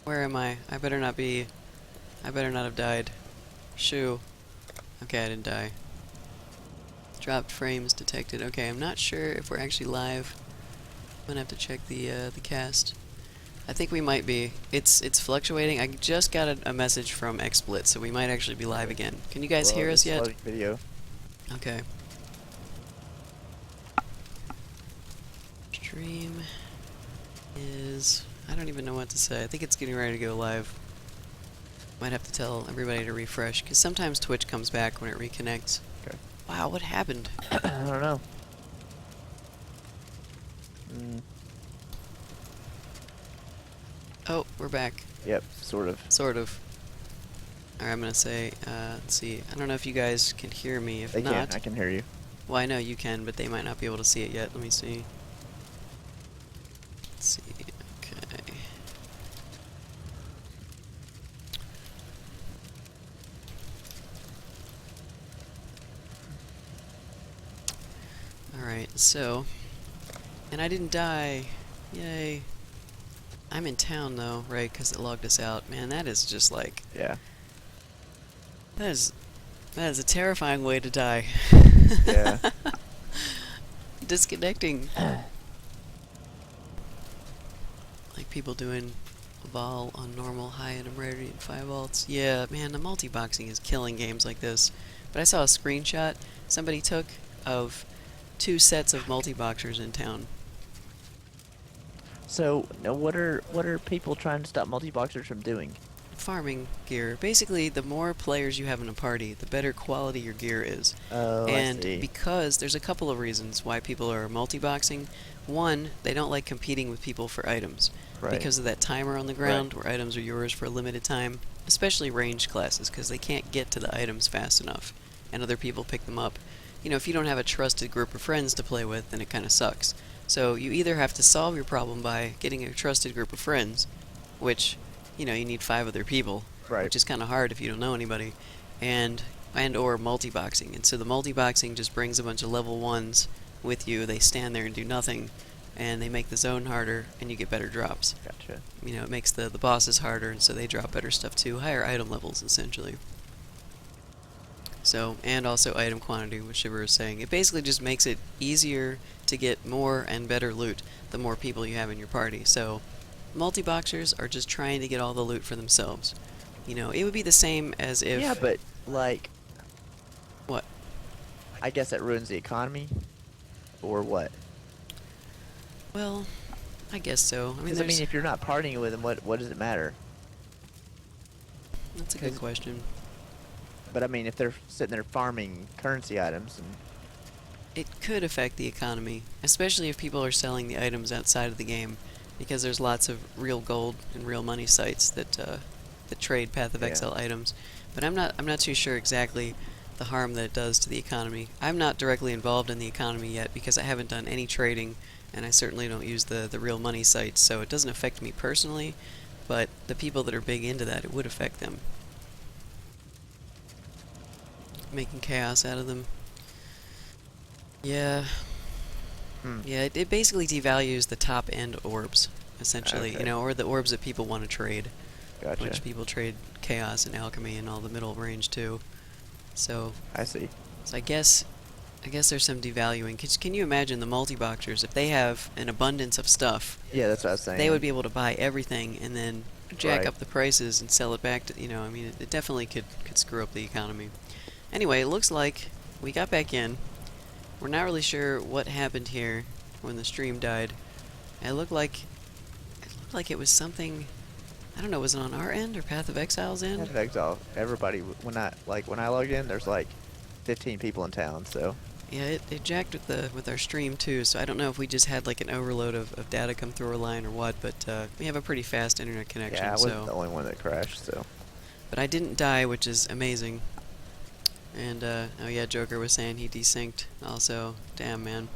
Where am I? I better not have died. Shoo. Okay, I didn't die. Dropped frames detected. Okay, I'm not sure if we're actually live. I'm gonna have to check the cast. I think we might be. It's fluctuating. I just got a message from XSplit, so we might actually be live again. Can you guys Well, hear us it's yet? loading video. Okay. Stream is... I don't even know what to say. I think it's getting ready to go live. Might have to tell everybody to refresh, because sometimes Twitch comes back when it reconnects. Okay. Wow, what happened? I don't know. Mm, Oh, we're back. yep, sort of. Sort of. Alright, I'm gonna say, let's see. I don't know if you guys can hear me. If They not... can. I can hear you. Well, I know you can, but they might not be able to see it yet. Let me see. Let's see. Okay. Alright, so... And I didn't die. Yay. I'm in town, though, right? Because it logged us out. Man, that is just like... Yeah. That is a terrifying way to die. Yeah. Disconnecting. Like people doing vol on normal, high item rarity and 5 volts. Yeah, man, the multi-boxing is killing games like this. But I saw a screenshot somebody took of 2 sets of multi-boxers in town. So, now what are people trying to stop multi-boxers from doing? Farming gear. Basically, the more players you have in a party, the better quality your gear is. Oh, I And see. because there's a couple of reasons why people are multi-boxing. One, they don't like competing with people for items. Right. Because of that timer on the ground where items are yours for a limited time. Especially ranged classes, because they can't get to the items fast enough. And other people pick them up. You know, if you don't have a trusted group of friends to play with, then it kind of sucks. So you either have to solve your problem by getting a trusted group of friends, which, you know, you need 5 other people, Right. which is kind of hard if you don't know anybody, and or multi-boxing. And so the multi-boxing just brings a bunch of level 1s with you. They stand there and do nothing, and they make the zone harder, and you get better drops. Gotcha. You know, it makes the bosses harder, and so they drop better stuff too. Higher item levels, essentially. So, and also item quantity, which Shiver is saying. It basically just makes it easier to get more and better loot the more people you have in your party. So, multi-boxers are just trying to get all the loot for themselves. You know, it would be the same as if... Yeah, but, like... What? I guess that ruins the economy? Or what? Well, I guess so. I mean, Because, I mean, if you're not partying with them, what does it matter? That's a good question. But, I mean, if they're sitting there farming currency items and... It could affect the economy, especially if people are selling the items outside of the game, because there's lots of real gold and real money sites that trade Path of Exile items. But I'm not too sure exactly the harm that it does to the economy. I'm not directly involved in the economy yet because I haven't done any trading, and I certainly don't use the real money sites, so it doesn't affect me personally. But the people that are big into that, it would affect them. Making chaos out of them. Yeah. Yeah, it basically devalues the top end orbs, essentially, Okay. you know, or the orbs that people want to trade. Gotcha. Which people trade chaos and alchemy and all the middle range too. So I see. I guess there's some devaluing. Can you imagine the multi-boxers, if they have an abundance of stuff, Yeah, that's what I was saying. they would be able to buy everything and then jack Right. up the prices and sell it back to, you know, I mean, it definitely could screw up the economy. Anyway, it looks like we got back in. We're not really sure what happened here when the stream died. It looked like it was something, I don't know, was it on our end or Path of Exile's end? Path of Exile. Everybody, when I logged in, there's like 15 people in town, so... Yeah, it jacked with our stream too, so I don't know if we just had like an overload of data come through our line or what, but we have a pretty fast internet connection. Yeah, I wasn't so. the only one that crashed, so... But I didn't die, which is amazing. And, oh yeah, Joker was saying he desynced also. Damn, man.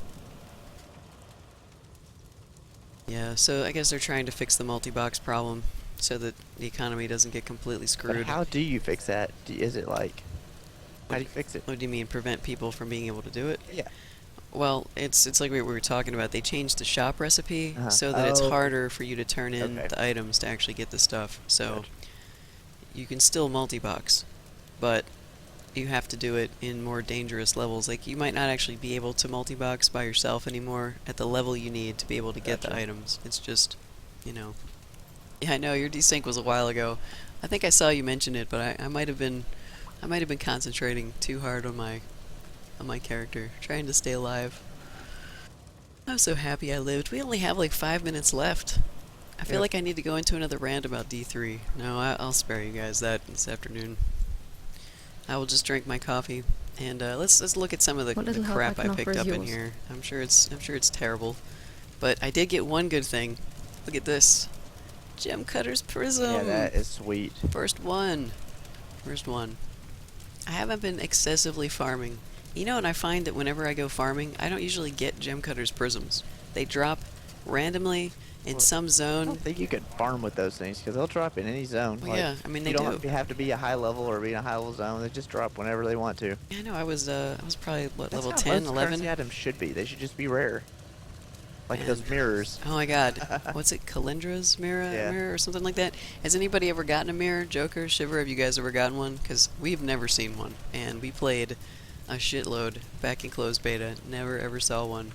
Yeah, so I guess they're trying to fix the multi-box problem so that the economy doesn't get completely screwed. But how do you fix that? Is it like... How do you fix it? What do you mean, prevent people from being able to do it? Yeah. Well, it's like we were talking about. They changed the shop recipe Uh-huh. so that it's Oh, okay. harder for you to turn in Okay. the items to actually get the stuff. So Gotcha. you can still multi-box, but you have to do it in more dangerous levels. Like you might not actually be able to multi-box by yourself anymore at the level you need to be able to get the Gotcha. items. It's just, you know. Yeah, I know your desync was a while ago. I think I saw you mention it, but I might have been concentrating too hard on my character, trying to stay alive. I'm so happy I lived. We only have like 5 minutes left. I feel Yep. like I need to go into another rant about D3. No, I'll spare you guys that this afternoon. I will just drink my coffee and let's look at some of What the little help I crap I can offer picked is up in yours. here. I'm sure it's terrible, but I did get one good thing. Look at this, Gem Cutter's Yeah, Prism. that is sweet. First one, first one. I haven't been excessively farming. You know, and I find that whenever I go farming, I don't usually get Gem Cutter's Prisms. They drop randomly in Well, some I don't zone. think you can farm with those things because they'll drop in any zone. Well, Like yeah, I mean you they don't do. have to be a high level or be in a high level zone. They just drop whenever they want to. Yeah, I know. I was probably what That's level how 10, most currency 11. items should be. They should just be rare, like Man. those mirrors. Oh my God, what's it? Calendra's Yeah. mirror or something like that. Has anybody ever gotten a mirror? Joker, Shiver, have you guys ever gotten one? Because we've never seen one, and we played a shitload back in closed beta. Never ever saw one.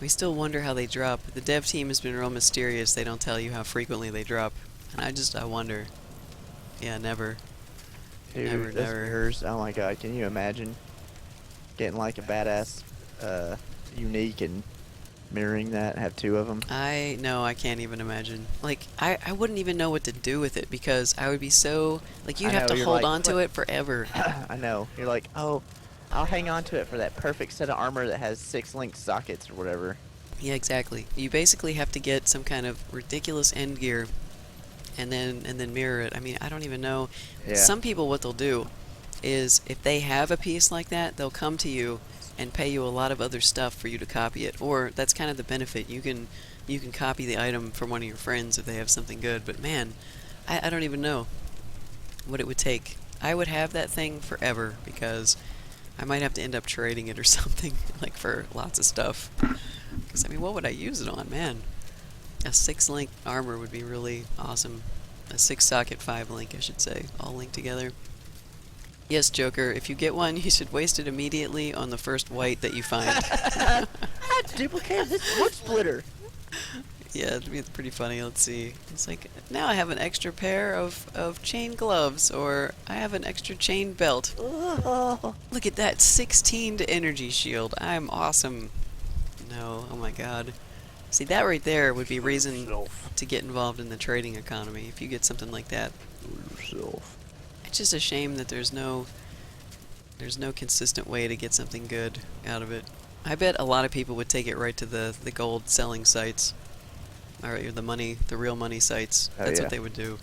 We still wonder how they drop. The dev team has been real mysterious. They don't tell you how frequently they drop, and I wonder. Yeah, never, Dude, those never. mirrors. Oh my god, can you imagine getting like a badass, unique and mirroring that? Have two of them. I no, I can't even imagine. Like I wouldn't even know what to do with it because I would be so like you'd I have know to you're hold like, on to "What?" it forever. I know. You're like, oh, I'll hang on to it for that perfect set of armor that has 6 link sockets or whatever. Yeah, exactly. You basically have to get some kind of ridiculous end gear and then mirror it. I mean, I don't even know. Yeah. Some people what they'll do is if they have a piece like that, they'll come to you and pay you a lot of other stuff for you to copy it. Or that's kind of the benefit. You can copy the item from one of your friends if they have something good. But man, I don't even know what it would take. I would have that thing forever because I might have to end up trading it or something, like for lots of stuff. Because, I mean, what would I use it on, man? A 6-link armor would be really awesome. A 6-socket 5-link, I should say, all linked together. Yes, Joker, if you get one, you should waste it immediately on the first white that you find. I duplicated this wood splitter. Yeah, it'd be pretty funny. Let's see. It's like, now I have an extra pair of chain gloves, or I have an extra chain belt. Oh, Look at that, 16 to energy shield. I'm awesome. No, oh my god. See, that right there would be reason yourself. to get involved in the trading economy if you get something like that. Yourself. It's just a shame that there's no consistent way to get something good out of it. I bet a lot of people would take it right to the gold selling sites, or the real money sites. Oh, That's yeah. what they would do.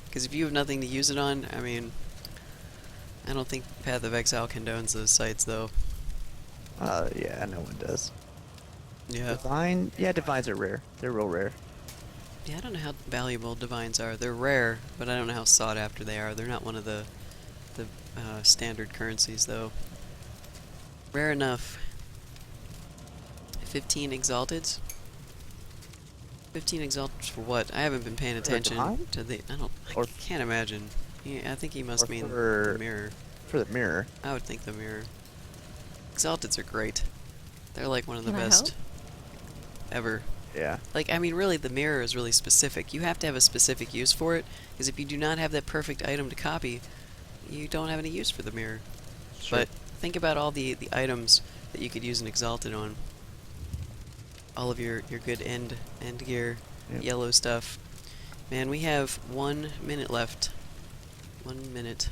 Because if you have nothing to use it on, I mean, I don't think Path of Exile condones those sites though. Yeah, no one does. Yeah. Divine, yeah, divines are rare. They're real rare. Yeah, I don't know how valuable divines are. They're rare, but I don't know how sought after they are. They're not one of the standard currencies though. Rare enough. 15 exalteds. 15 exalteds for what? I haven't been paying For a attention divine? to the. I Or can't imagine. Yeah, I think he must or mean for- the mirror. for the mirror. I would think the mirror. Exalteds are great. They're like one of the Can I best help? ever. Yeah. Like, I mean, really, the mirror is really specific. You have to have a specific use for it, because if you do not have that perfect item to copy, you don't have any use for the mirror. Sure. But think about all the items that you could use an Exalted on. All of your good end gear, Yep. yellow stuff. Man, we have 1 minute left. 1 minute.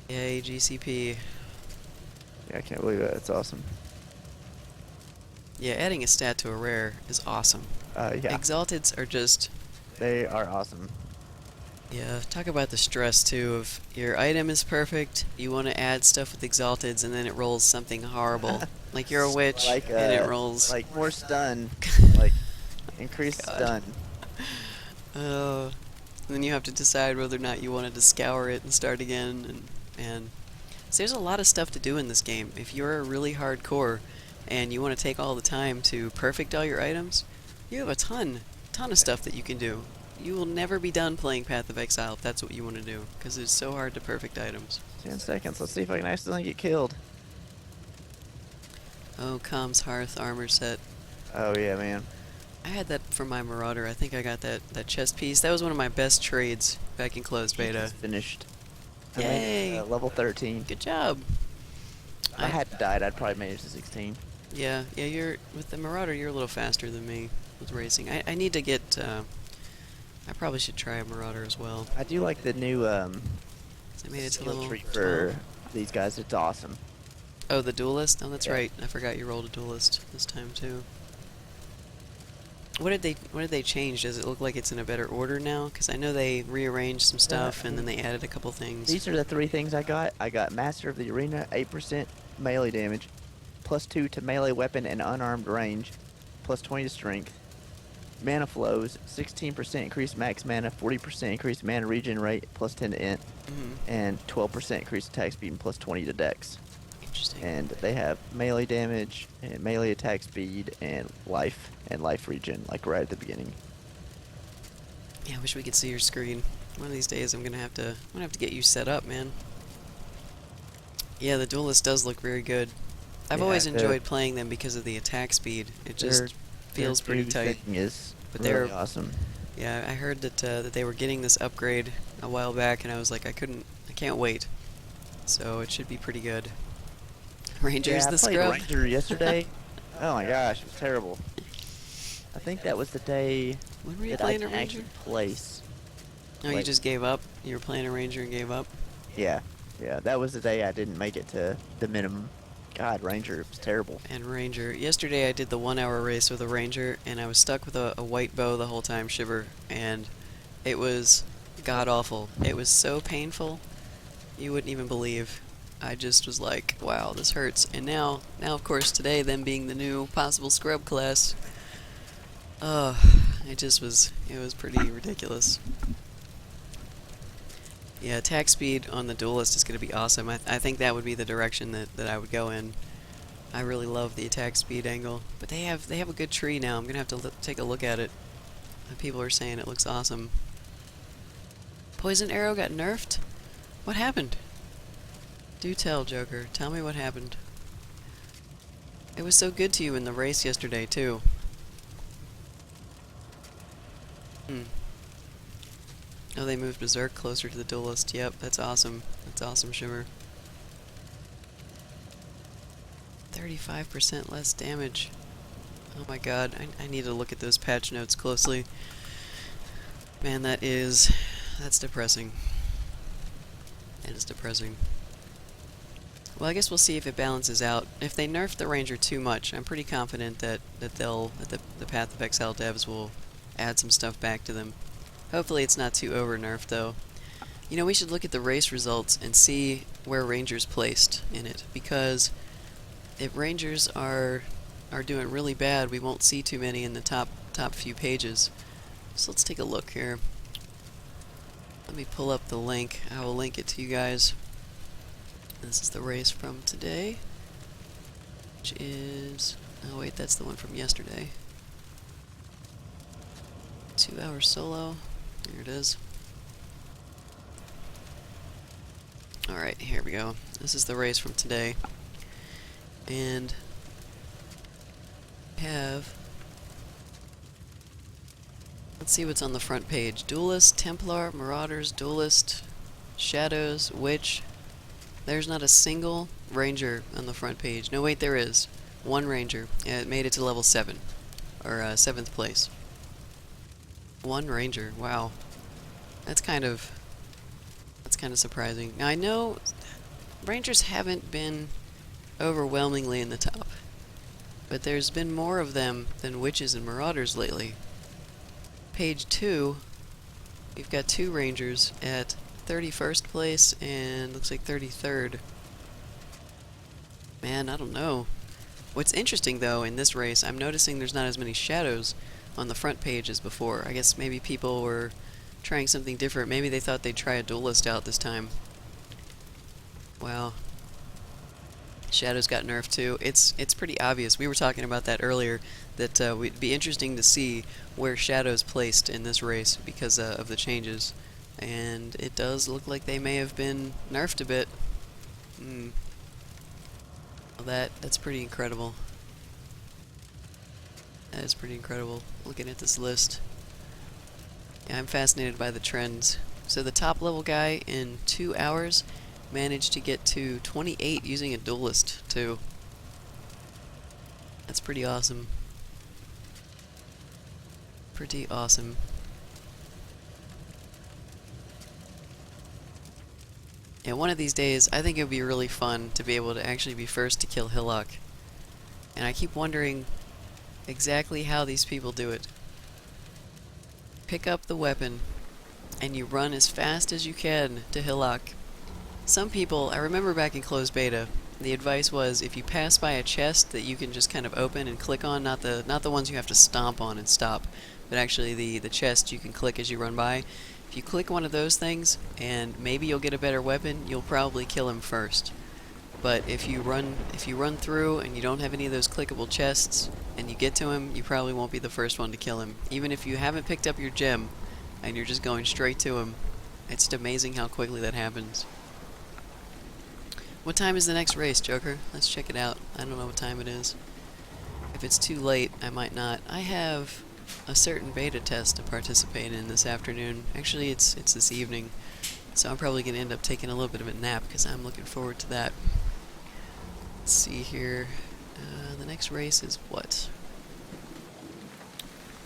Yay, GCP. Yeah, I can't believe that. It's awesome. Yeah, adding a stat to a rare is awesome. Yeah, Exalteds are just... they are awesome. Yeah, talk about the stress too of your item is perfect, you want to add stuff with exalteds, and then it rolls something horrible. Like you're a witch, Like, and it rolls. like more stun, like increased God. stun. And then you have to decide whether or not you wanted to scour it and start again, and So there's a lot of stuff to do in this game. If you're really hardcore and you want to take all the time to perfect all your items, you have a ton of stuff that you can do. You will never be done playing Path of Exile if that's what you want to do, because it's so hard to perfect items. 10 seconds. Let's see if I can accidentally get killed. Oh, Com's Hearth armor set. Oh, yeah, man. I had that for my Marauder. I think I got that chest piece. That was one of my best trades back in closed beta. Just finished. I Yay! made, level 13. Good job. If I hadn't died, I'd probably made it to 16. Yeah, you're with the Marauder. You're a little faster than me with racing. I need to get. I probably should try a Marauder as well. I do like the new I made it to skill level tree 12. for these guys. It's awesome. Oh, the duelist. Oh, that's Yeah. right. I forgot you rolled a duelist this time too. What did they change? Does it look like it's in a better order now? Because I know they rearranged some stuff and then they added a couple things. These are the 3 things I got. I got Master of the Arena, 8% melee damage, +2 to melee weapon and unarmed range, +20 to strength. Mana flows, 16% increased max mana, 40% increased mana regen rate, +10 to int, and 12% increased attack speed and +20 to dex. Interesting. And they have melee damage and melee attack speed and life regen, like right at the beginning. Yeah, I wish we could see your screen. One of these days I'm gonna have to get you set up, man. Yeah, the duelist does look very good. I've Yeah, always enjoyed playing them because of the attack speed. It just feels their pretty dude tight. thing is But really they're awesome. Yeah, I heard that they were getting this upgrade a while back, and I was like, I can't wait. So it should be pretty good. Ranger's Yeah, the I played scrub. Ranger yesterday. Oh my gosh, it was terrible. I think that was the day When were you that I playing a can ranger? actually place. Oh, you like- just gave up? You were playing a ranger and gave up? Yeah, that was the day I didn't make it to the minimum. God, Ranger, it was terrible. And ranger. Yesterday I did the 1 hour race with a ranger, and I was stuck with a white bow the whole time, Shiver, and it was god-awful. It was so painful, you wouldn't even believe. I just was like, wow, this hurts. And now of course, today, them being the new possible scrub class, it was pretty ridiculous. Yeah, attack speed on the duelist is going to be awesome. I think that would be the direction that I would go in. I really love the attack speed angle. But they have a good tree now. I'm going to have to take a look at it. People are saying it looks awesome. Poison arrow got nerfed? What happened? Do tell, Joker. Tell me what happened. It was so good to you in the race yesterday, too. Oh, they moved Berserk closer to the duelist. Yep, that's awesome. That's awesome, Shimmer. 35% less damage. Oh my god, I need to look at those patch notes closely. Man, that's depressing. That is depressing. Well, I guess we'll see if it balances out. If they nerf the Ranger too much, I'm pretty confident that the Path of Exile devs will add some stuff back to them. Hopefully it's not too over-nerfed, though. You know, we should look at the race results and see where Ranger's placed in it, because if Rangers are doing really bad, we won't see too many in the top few pages. So let's take a look here. Let me pull up the link. I will link it to you guys. This is the race from today, which is... oh wait, that's the one from yesterday. 2 hour solo. There it is. Alright, here we go. This is the race from today. And let's see what's on the front page. Duelist, Templar, Marauders, Duelist, Shadows, Witch. There's not a single Ranger on the front page. No, wait, there is. One Ranger. Yeah, it made it to level 7. Or 7th place. One Ranger. Wow. That's kind of surprising. Now, I know Rangers haven't been overwhelmingly in the top, but there's been more of them than Witches and Marauders lately. Page 2, we've got 2 Rangers at 31st place and looks like 33rd. Man, I don't know. What's interesting, though, in this race, I'm noticing there's not as many shadows on the front page as before. I guess maybe people were trying something different. Maybe they thought they'd try a duelist out this time. Wow. Shadows got nerfed too. It's pretty obvious. We were talking about that earlier. That it'd be interesting to see where Shadow's placed in this race because of the changes, and it does look like they may have been nerfed a bit. Hmm. Well, that's pretty incredible. That is pretty incredible. Looking at this list, yeah, I'm fascinated by the trends. So the top level guy in 2 hours managed to get to 28 using a duelist too. That's pretty awesome. Pretty awesome. Yeah, one of these days, I think it would be really fun to be able to actually be first to kill Hillock. And I keep wondering exactly how these people do it. Pick up the weapon, and you run as fast as you can to Hillock. Some people, I remember back in closed beta, the advice was if you pass by a chest that you can just kind of open and click on, not the ones you have to stomp on and stop, but actually the chest you can click as you run by. If you click one of those things, and maybe you'll get a better weapon, you'll probably kill him first. But if you run through and you don't have any of those clickable chests, and you get to him, you probably won't be the first one to kill him. Even if you haven't picked up your gem, and you're just going straight to him, it's just amazing how quickly that happens. What time is the next race, Joker? Let's check it out. I don't know what time it is. If it's too late, I might not. I have a certain beta test to participate in this afternoon. Actually, it's this evening, so I'm probably going to end up taking a little bit of a nap because I'm looking forward to that. Let's see here. The next race is what?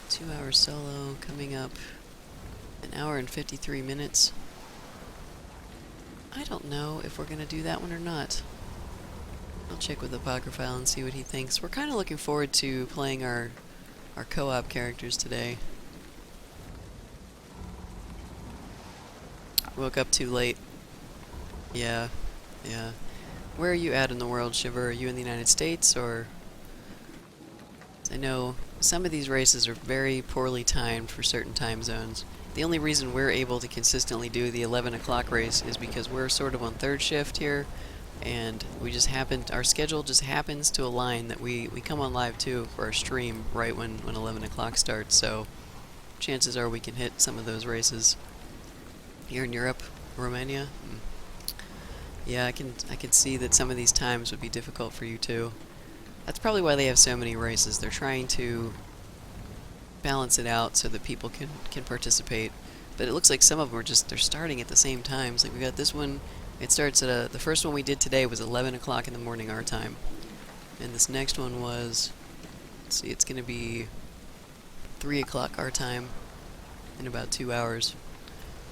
2 hour solo coming up. 1 hour and 53 minutes. I don't know if we're going to do that one or not. I'll check with Apocryphile and see what he thinks. We're kind of looking forward to playing our co-op characters today. Woke up too late. Yeah. Where are you at in the world, Shiver? Are you in the United States, or... I know some of these races are very poorly timed for certain time zones. The only reason we're able to consistently do the 11 o'clock race is because we're sort of on third shift here, and our schedule just happens to align that we come on live too for our stream right when 11 o'clock starts, so chances are we can hit some of those races. Here in Europe, Romania? Yeah, I can see that some of these times would be difficult for you too. That's probably why they have so many races. They're trying to balance it out so that people can participate. But it looks like some of them they're starting at the same times. Like we got this one, it starts at the first one we did today was 11 o'clock in the morning our time. And this next one was, let's see, it's going to be 3 o'clock our time in about 2 hours.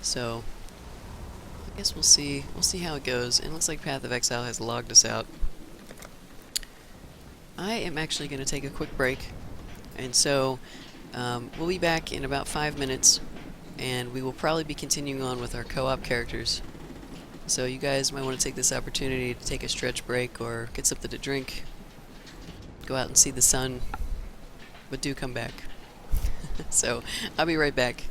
So I guess we'll see how it goes. And it looks like Path of Exile has logged us out. I am actually going to take a quick break, and so we'll be back in about 5 minutes, and we will probably be continuing on with our co-op characters. So you guys might want to take this opportunity to take a stretch break or get something to drink, go out and see the sun, but do come back. So I'll be right back.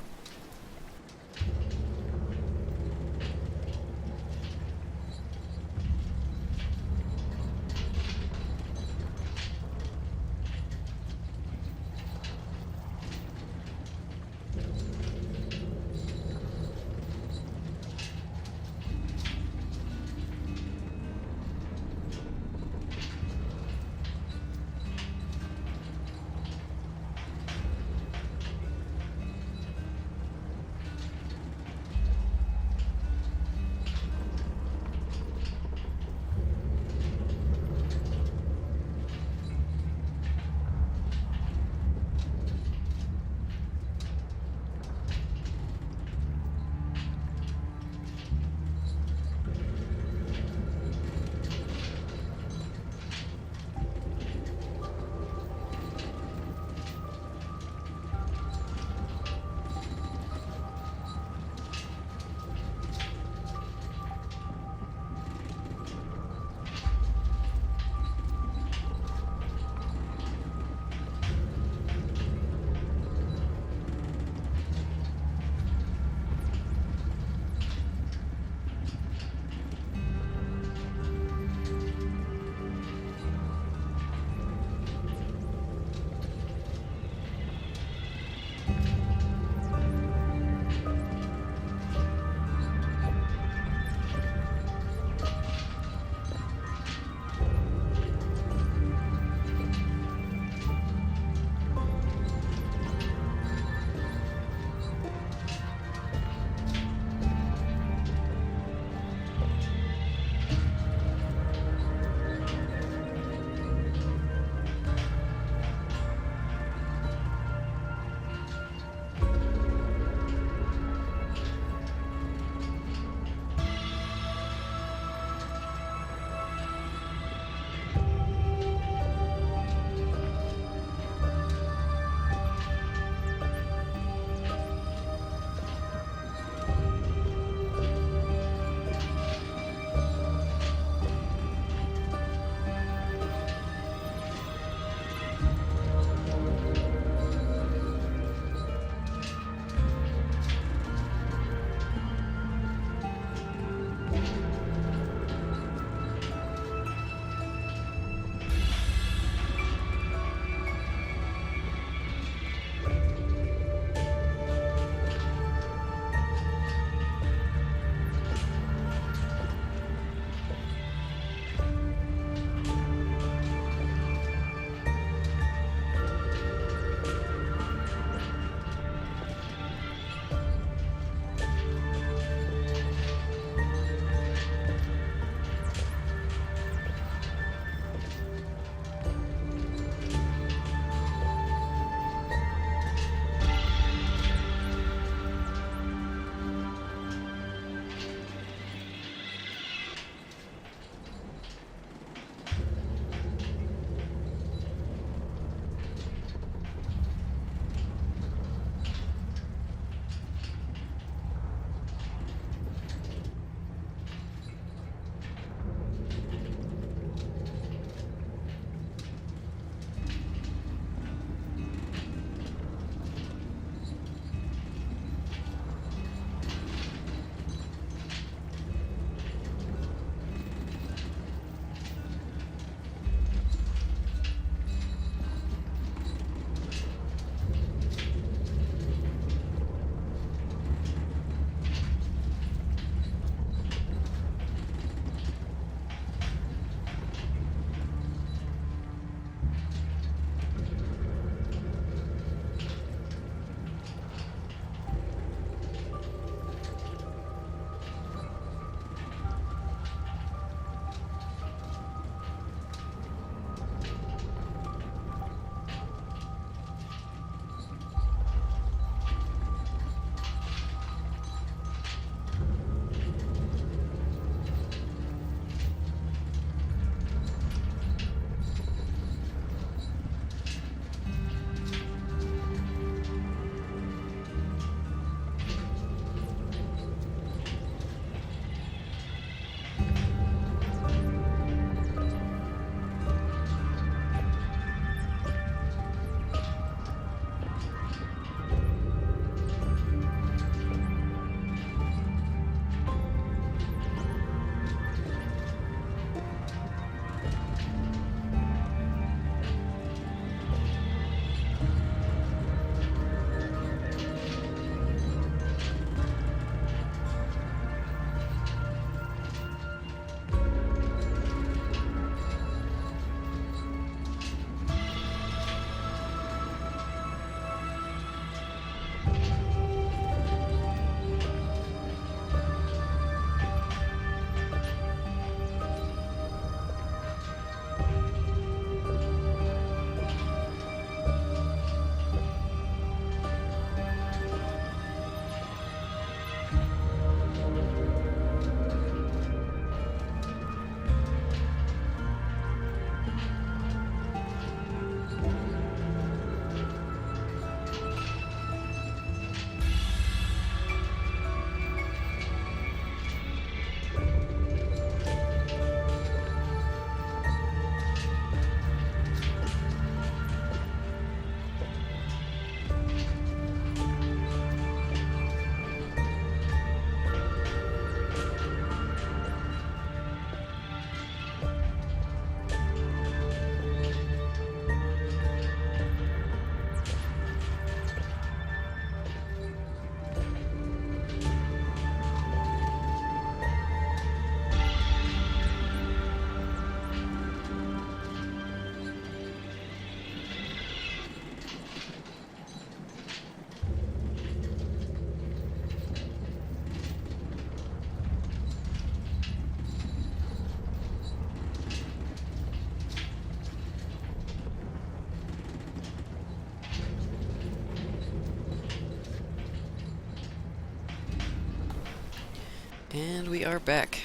And we are back.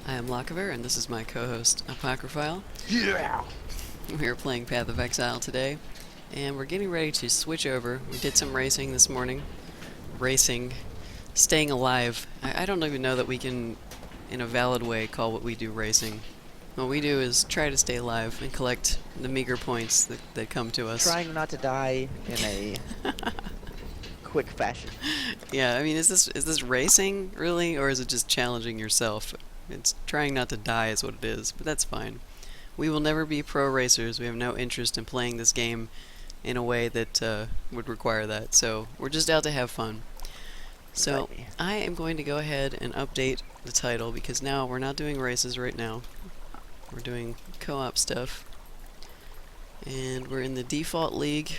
I am Lochiver, and this is my co-host, Apocryphile. Yeah! We are playing Path of Exile today, and we're getting ready to switch over. We did some racing this morning. Racing. Staying alive. I don't even know that we can, in a valid way, call what we do racing. What we do is try to stay alive and collect the meager points that come to us. Trying not to die in a quick fashion. Yeah, I mean, is this racing, really? Or is it just challenging yourself? It's trying not to die is what it is, but that's fine. We will never be pro racers. We have no interest in playing this game in a way that would require that. So we're just out to have fun. So Exactly. I am going to go ahead and update the title because now we're not doing races right now. We're doing co-op stuff. And we're in the default league.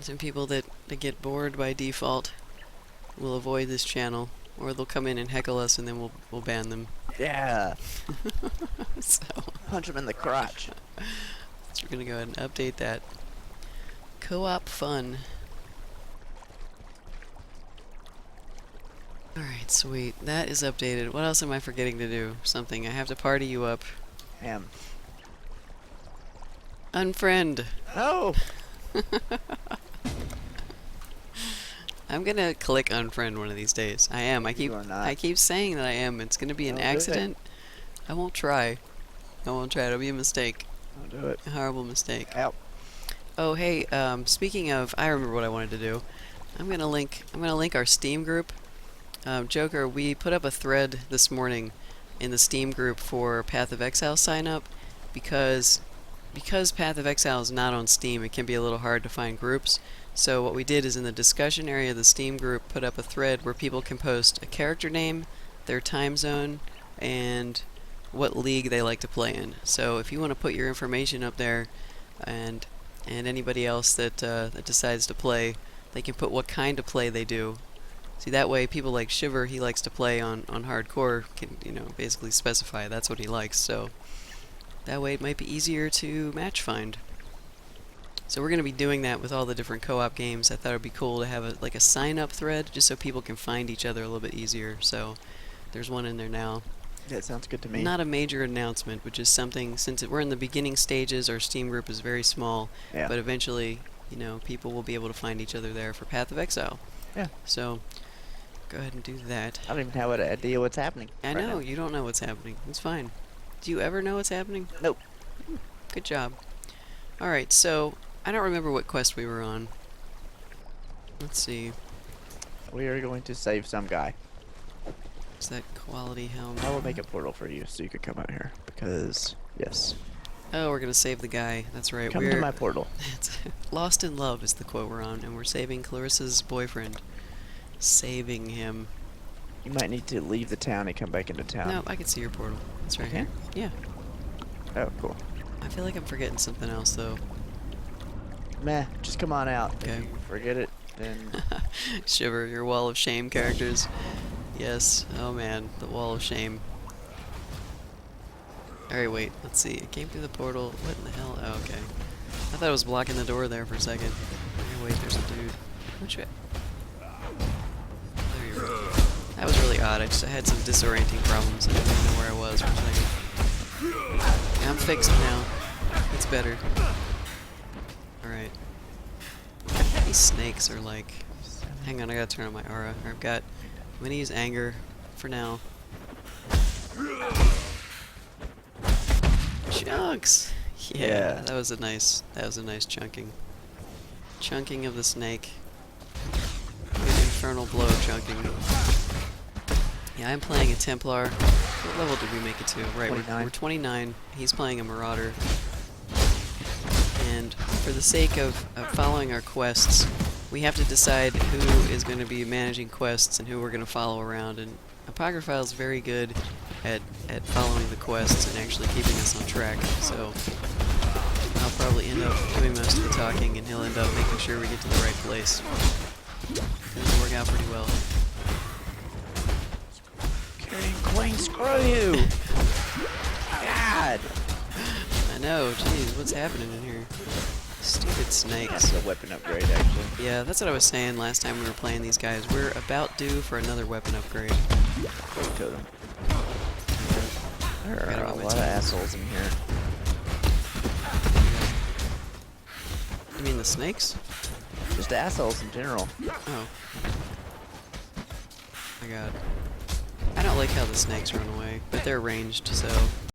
Some people that get bored by default will avoid this channel, or they'll come in and heckle us, and then we'll ban them. Yeah. So Punch him in the crotch. we're gonna go ahead and update that. Co-op fun. Alright, sweet. That is updated. What else am I forgetting to do? Something. I have to party you up. Damn. Unfriend. Oh! I'm gonna click unfriend one of these days. I am. I You are not. keep saying that I am. It's gonna be an Don't do it. accident. I won't try. I won't try. It'll be a mistake. Don't do it. A horrible mistake. Ow. Oh, hey. Speaking of, I remember what I wanted to do. I'm gonna link our Steam group. Joker, we put up a thread this morning in the Steam group for Path of Exile sign up because Path of Exile is not on Steam. It can be a little hard to find groups. So what we did is in the discussion area of the Steam group put up a thread where people can post a character name, their time zone, and what league they like to play in. So if you want to put your information up there, and anybody else that decides to play, they can put what kind of play they do. See, that way people like Shiver, he likes to play on hardcore, can basically specify that's what he likes. So that way it might be easier to match find. So we're going to be doing that with all the different co-op games. I thought it would be cool to have a sign-up thread just so people can find each other a little bit easier. So there's one in there now. That sounds good to me. Not a major announcement, but just something, since we're in the beginning stages, our Steam group is very small, Yeah. but eventually, people will be able to find each other there for Path of Exile. Yeah. So go ahead and do that. I don't even have an idea what's happening. I right know, now. you don't know what's happening. It's fine. Do you ever know what's happening? Nope. Good job. Alright, so I don't remember what quest we were on. Let's see. We are going to save some guy. Is that quality helm? I will make a portal for you so you can come out here. Because, yes. Oh, we're gonna save the guy. That's right. Come to my portal. It's Lost in Love is the quote we're on, and we're saving Clarissa's boyfriend. Saving him. You might need to leave the town and come back into town. No, I can see your portal. It's right Okay. here. Yeah. Oh, cool. I feel like I'm forgetting something else, though. Meh, just come on out. Okay. If you forget it, then... Shiver, your wall of shame characters. Yes. Oh man, the wall of shame. Alright, wait. Let's see. It came through the portal. What in the hell? Oh, okay. I thought it was blocking the door there for a second. Okay, wait, there's a dude. Which way? There you go. That was really odd. I had some disorienting problems. I didn't even know where I was for a second. Yeah, I'm fixed now. It's better. Alright. These snakes are like... Hang on, I gotta turn on my aura. I'm gonna use anger for now. Chunks! Yeah, that was a nice chunking. Chunking of the snake. Good infernal blow chunking. Yeah, I'm playing a Templar. What level did we make it to? Right, 29. we're 29. He's playing a Marauder. And for the sake of following our quests, we have to decide who is going to be managing quests and who we're going to follow around. And Apocryphile is very good at following the quests and actually keeping us on track. So I'll probably end up doing most of the talking, and he'll end up making sure we get to the right place. It'll work out pretty well. Carrying Queen, screw you! God! I know, jeez, what's happening in here? Stupid snakes. That's a weapon upgrade, actually. Yeah, that's what I was saying last time we were playing these guys. We're about due for another weapon upgrade. Totem. There Forgot are a about my lot of totems. assholes in here. You mean the snakes? Just assholes in general. Oh. My god. I don't like how the snakes run away, but they're ranged, so